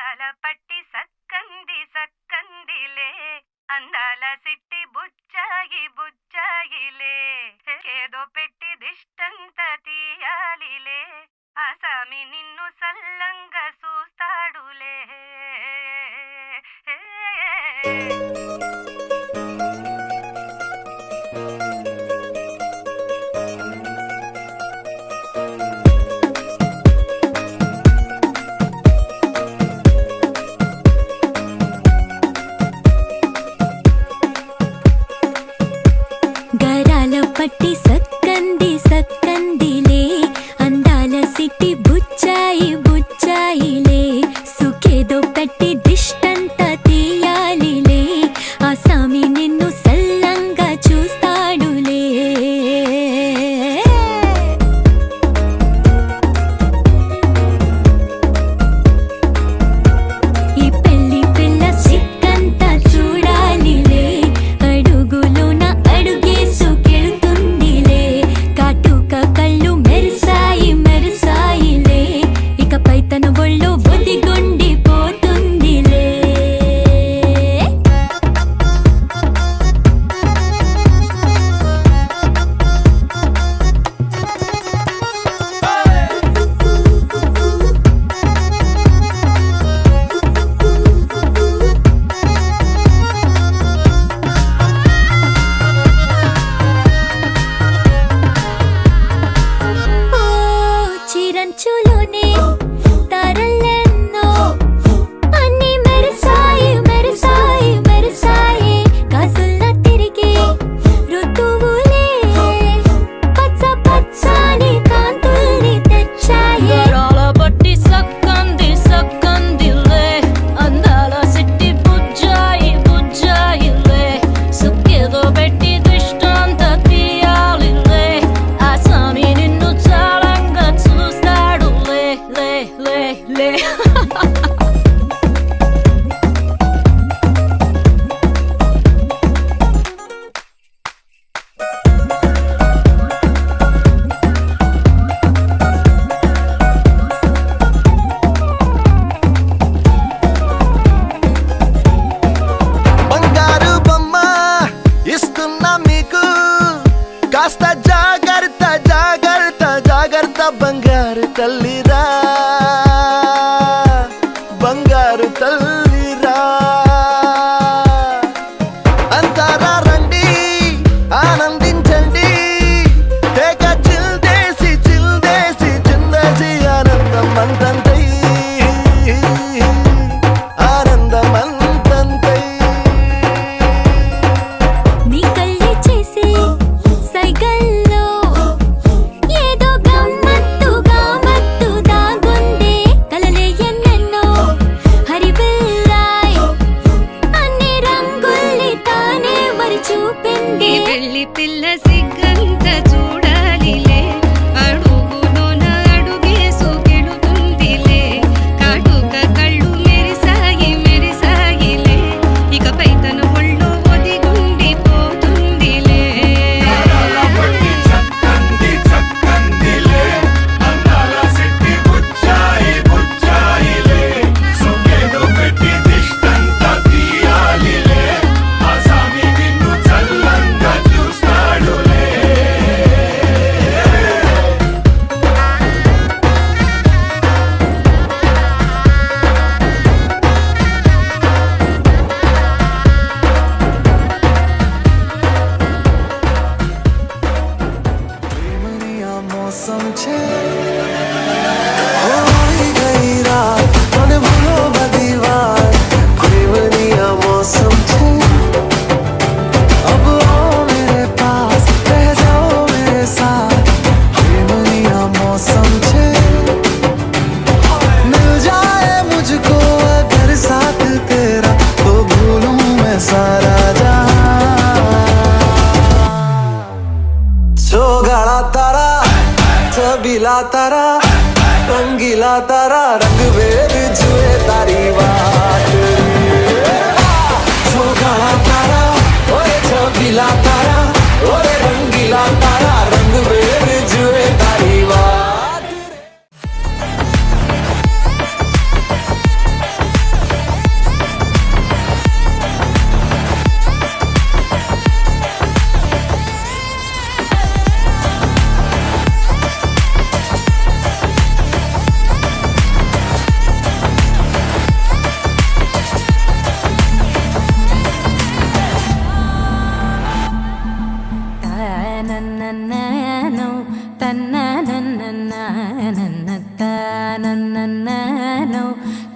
అందాల పట్టి సక్కంది సక్కందిలే అందాల సిట్టి బుచ్చాయి బుచ్చాయిలే ఏదో పెట్టి దిష్టంత తీయాలిలే ఆసామి నిన్ను సల్లంగా చూస్తాడులే. గరాల పట్టి సక్కంది సక్కందిలే అందాల సిట్టి బుచ్చాయి బుచ్చాయిలే సుఖేదో పెట్టి దిష్టంత తీయాలిలే ఆసామి నిన్ను సల్లంగా చూస్తాడులే. ఈ పెళ్లి పిల్ల సిక్కంతా చూడాలిలే అడుగులోన అడుగేసుకెళ్తుందిలే కాటుక కళ్ళు మెరిసాయి మెరిసాయిలే ఇకపై తన ఒళ్ళు బొదిగొండిపోతుందిలే. ఓ చిరంచులోనే తారలెన్నో అన్ని మెరిసాయి మెరిసాయి మెరిసాయి కాసుల్న తిరిగి ఋతువులే పచ్చ పచ్చని కాంతుల్ని తెచ్చాయి. గరాల పట్టి సక్కంది సక్కందిలే అందాల సిట్టి బుజ్జాయి బుజ్జాయిలే సుఖేదో పెట్టి దిష్టంత తీయాలిలే ఆసామి నిన్ను చాలంగా చూస్తాడులే లే లే లే. బంగారు బొమ్మ ఇస్తున్నా మీకు కాస్త జాగ్రత్త జాగ్రత్త జాగ్రత్త బంగారు తల్లిరా బంగారు తల్లిరా అంతారా రండి ఆనందించండి తేక చిల్దేసి చిల్దేసి చిందేసి ఆనందం అంతంతై ఆనందం అంతంతై. నీ కళ్ళే చేసే సైగల్లో ఏదో గమ్మత్తు గామత్తు దాగుందే కలలే ఎన్నెన్నో హరివిల్లు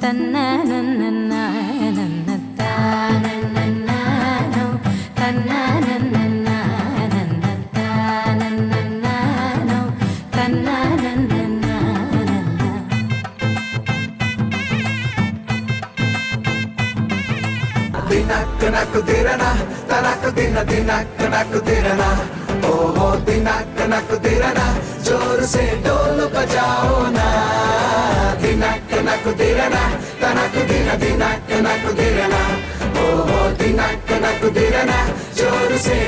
ತನ್ನ ನನ್ನ ನನ್ನ ತಾನೋ ತನ್ನ ನನ್ನ ನನ್ನ ತಾನೋ ತನ್ನ ನನ್ನ ದಿನಕ್ಕ ನಕ್ಕು ದಿರನ ತನಕ ದಿನಕ್ಕ ನಕ್ಕು ದಿರನ ಓಹೋ ದಿನಕ್ಕ ನಕ್ಕು ದಿರನ ಜೋರು ಸೆ ಡೋಲು ಬಜಾओ ना ದಿನಕ್ಕ ನಕ್ಕು ದಿರನ ತನಕ ದಿನಕ್ಕ ನಕ್ಕು ದಿರನ ಓಹೋ ದಿನಕ್ಕ ನಕ್ಕು ದಿರನ ಜೋರು ಸೆ